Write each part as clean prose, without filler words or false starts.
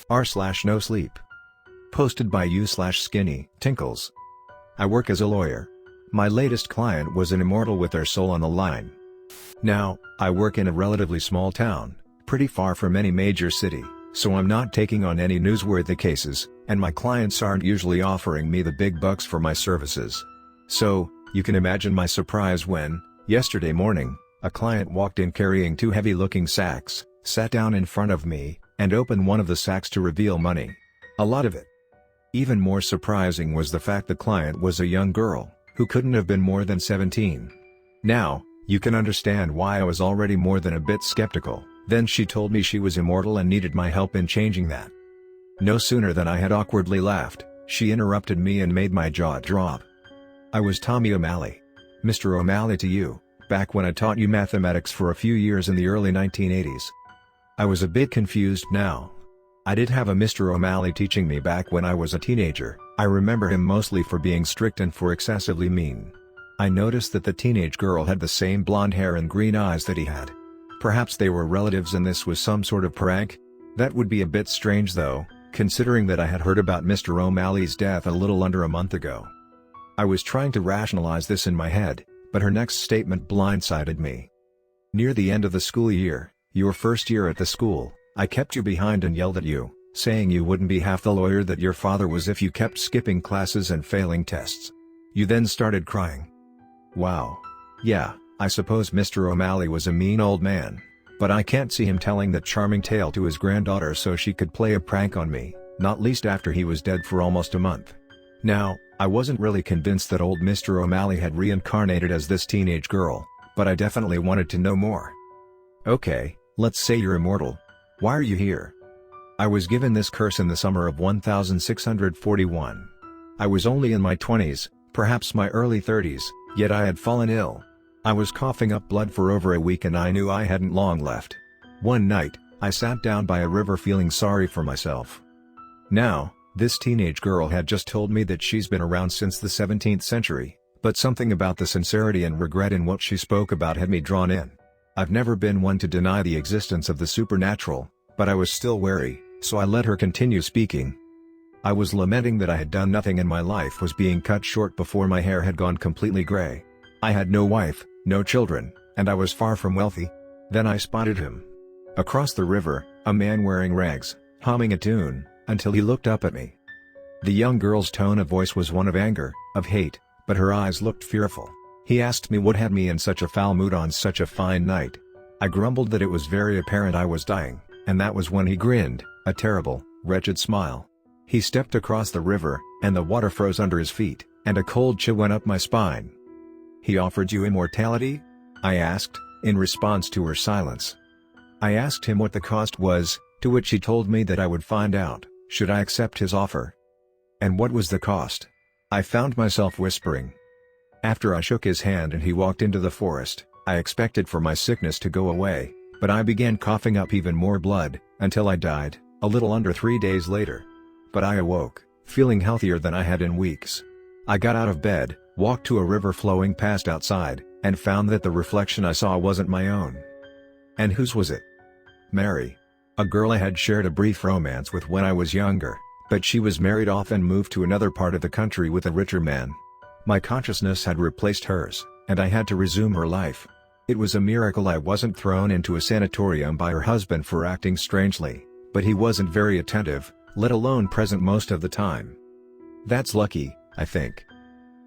r/NoSleep. Posted by u/SkinnyTinkles. I work as a lawyer. My latest client was an immortal with their soul on the line. Now, I work in a relatively small town, pretty far from any major city, so I'm not taking on any newsworthy cases, and my clients aren't usually offering me the big bucks for my services. So, you can imagine my surprise when, yesterday morning, a client walked in carrying two heavy-looking sacks, sat down in front of me, and opened one of the sacks to reveal money. A lot of it. Even more surprising was the fact the client was a young girl, who couldn't have been more than 17. Now, you can understand why I was already more than a bit skeptical. Then she told me she was immortal and needed my help in changing that. No sooner than I had awkwardly laughed, she interrupted me and made my jaw drop. I was Tommy O'Malley. Mr. O'Malley to you, back when I taught you mathematics for a few years in the early 1980s. I was a bit confused now. I did have a Mr. O'Malley teaching me back when I was a teenager. I remember him mostly for being strict and for excessively mean. I noticed that the teenage girl had the same blonde hair and green eyes that he had. Perhaps they were relatives and this was some sort of prank? That would be a bit strange though, considering that I had heard about Mr. O'Malley's death a little under a month ago. I was trying to rationalize this in my head, but her next statement blindsided me. Near the end of the school year, your first year at the school, I kept you behind and yelled at you, saying you wouldn't be half the lawyer that your father was if you kept skipping classes and failing tests. You then started crying. Wow. Yeah, I suppose Mr. O'Malley was a mean old man, but I can't see him telling that charming tale to his granddaughter so she could play a prank on me, not least after he was dead for almost a month. Now, I wasn't really convinced that old Mr. O'Malley had reincarnated as this teenage girl, but I definitely wanted to know more. Okay, let's say you're immortal. Why are you here? I was given this curse in the summer of 1641. I was only in my 20s, perhaps my early 30s, yet I had fallen ill. I was coughing up blood for over a week and I knew I hadn't long left. One night, I sat down by a river feeling sorry for myself. Now, this teenage girl had just told me that she's been around since the 17th century, but something about the sincerity and regret in what she spoke about had me drawn in. I've never been one to deny the existence of the supernatural, but I was still wary, so I let her continue speaking. I was lamenting that I had done nothing and my life was being cut short before my hair had gone completely gray. I had no wife, no children, and I was far from wealthy. Then I spotted him. Across the river, a man wearing rags, humming a tune, until he looked up at me. The young girl's tone of voice was one of anger, of hate, but her eyes looked fearful. He asked me what had me in such a foul mood on such a fine night. I grumbled that it was very apparent I was dying, and that was when he grinned, a terrible, wretched smile. He stepped across the river, and the water froze under his feet, and a cold chill went up my spine. He offered you immortality? I asked, in response to her silence. I asked him what the cost was, to which he told me that I would find out, should I accept his offer. And what was the cost? I found myself whispering. After I shook his hand and he walked into the forest, I expected for my sickness to go away, but I began coughing up even more blood, until I died, a little under 3 days later. But I awoke, feeling healthier than I had in weeks. I got out of bed, walked to a river flowing past outside, and found that the reflection I saw wasn't my own. And whose was it? Mary. A girl I had shared a brief romance with when I was younger, but she was married off and moved to another part of the country with a richer man. My consciousness had replaced hers, and I had to resume her life. It was a miracle I wasn't thrown into a sanatorium by her husband for acting strangely, but he wasn't very attentive, let alone present most of the time. That's lucky, I think.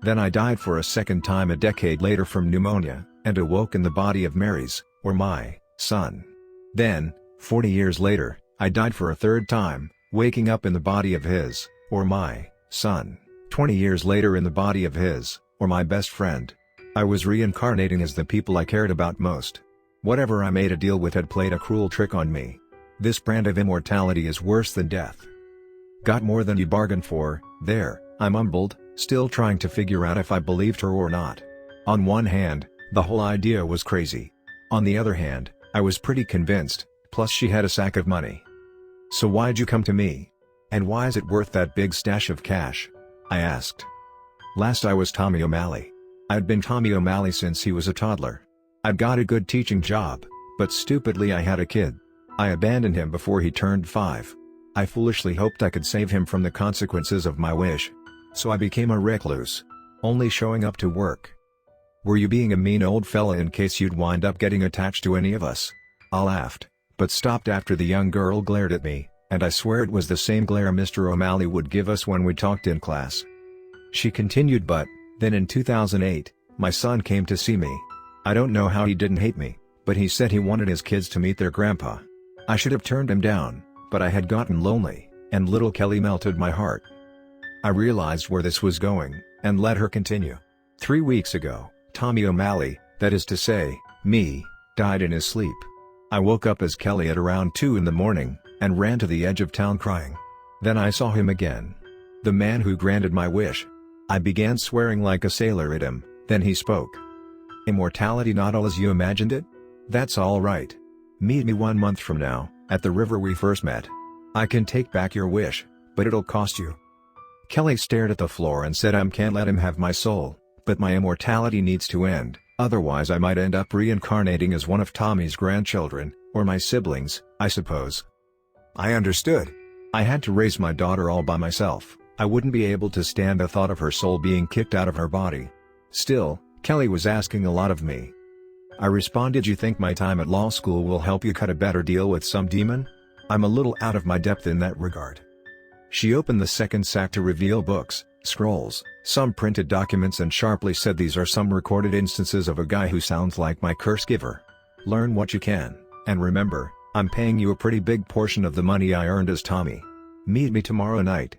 Then I died for a second time a decade later from pneumonia, and awoke in the body of Mary's, or my, son. Then, 40 years later, I died for a third time, waking up in the body of his, or my, son. 20 years later in the body of his, or my best friend. I was reincarnating as the people I cared about most. Whatever I made a deal with had played a cruel trick on me. This brand of immortality is worse than death. Got more than you bargained for, there, I mumbled, still trying to figure out if I believed her or not. On one hand, the whole idea was crazy. On the other hand, I was pretty convinced, plus she had a sack of money. So why'd you come to me? And why is it worth that big stash of cash? I asked. Last I was Tommy O'Malley. I'd been Tommy O'Malley since he was a toddler. I'd got a good teaching job, but stupidly I had a kid. I abandoned him before he turned 5. I foolishly hoped I could save him from the consequences of my wish. So I became a recluse, only showing up to work. Were you being a mean old fella in case you'd wind up getting attached to any of us? I laughed, but stopped after the young girl glared at me, and I swear it was the same glare Mr. O'Malley would give us when we talked in class. She continued, but then in 2008, my son came to see me. I don't know how he didn't hate me, but he said he wanted his kids to meet their grandpa. I should have turned him down, but I had gotten lonely, and little Kelly melted my heart. I realized where this was going, and let her continue. 3 weeks ago, Tommy O'Malley, that is to say, me, died in his sleep. I woke up as Kelly at around 2 in the morning, and ran to the edge of town crying. Then I saw him again. The man who granted my wish. I began swearing like a sailor at him, then he spoke. Immortality not all as you imagined it? That's all right. Meet me 1 month from now, at the river we first met. I can take back your wish, but it'll cost you. Kelly stared at the floor and said I can't let him have my soul, but my immortality needs to end, otherwise I might end up reincarnating as one of Tommy's grandchildren, or my siblings, I suppose. I understood. I had to raise my daughter all by myself. I wouldn't be able to stand the thought of her soul being kicked out of her body. Still, Kelly was asking a lot of me. I responded, you think my time at law school will help you cut a better deal with some demon? I'm a little out of my depth in that regard. She opened the second sack to reveal books, scrolls, some printed documents and sharply said these are some recorded instances of a guy who sounds like my curse giver. Learn what you can, and remember, I'm paying you a pretty big portion of the money I earned as Tommy. Meet me tomorrow night.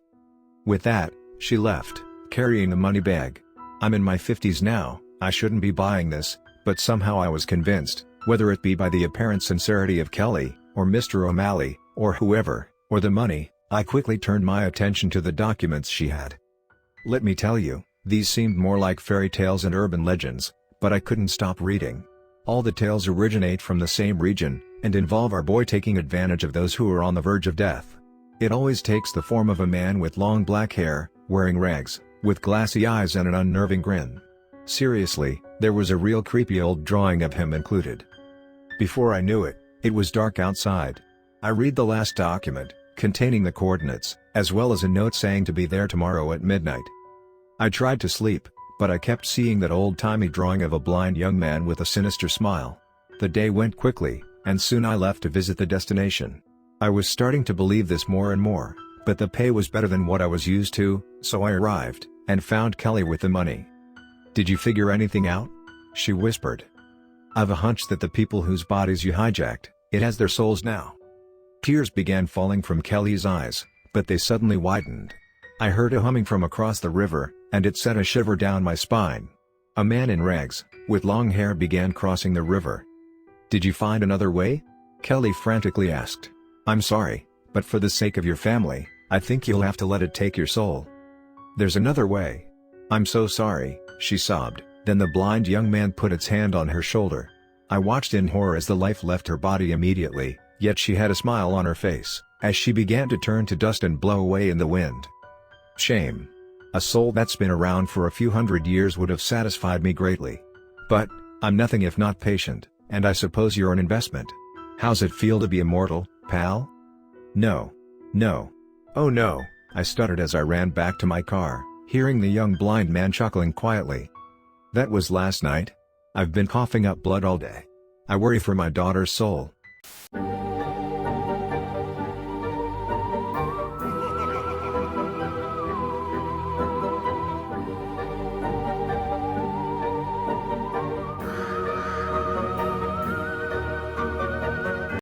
With that, she left, carrying the money bag. I'm in my 50s now, I shouldn't be buying this, but somehow I was convinced, whether it be by the apparent sincerity of Kelly, or Mr. O'Malley, or whoever, or the money, I quickly turned my attention to the documents she had. Let me tell you, these seemed more like fairy tales and urban legends, but I couldn't stop reading. All the tales originate from the same region, and involve our boy taking advantage of those who are on the verge of death. It always takes the form of a man with long black hair, wearing rags, with glassy eyes and an unnerving grin. Seriously, there was a real creepy old drawing of him included. Before I knew it, it was dark outside. I read the last document, containing the coordinates, as well as a note saying to be there tomorrow at midnight. I tried to sleep, but I kept seeing that old-timey drawing of a blind young man with a sinister smile. The day went quickly, and soon I left to visit the destination. I was starting to believe this more and more, but the pay was better than what I was used to, so I arrived, and found Kelly with the money. Did you figure anything out? She whispered. I've a hunch that the people whose bodies you hijacked, it has their souls now. Tears began falling from Kelly's eyes, but they suddenly widened. I heard a humming from across the river, and it sent a shiver down my spine. A man in rags, with long hair began crossing the river. Did you find another way? Kelly frantically asked. I'm sorry, but for the sake of your family, I think you'll have to let it take your soul. There's another way. I'm so sorry, she sobbed, then the blind young man put its hand on her shoulder. I watched in horror as the life left her body immediately, yet she had a smile on her face, as she began to turn to dust and blow away in the wind. Shame. A soul that's been around for a few hundred years would have satisfied me greatly. But, I'm nothing if not patient, and I suppose you're an investment. How's it feel to be immortal, pal? No. No. Oh no, I stuttered as I ran back to my car, hearing the young blind man chuckling quietly. That was last night. I've been coughing up blood all day. I worry for my daughter's soul.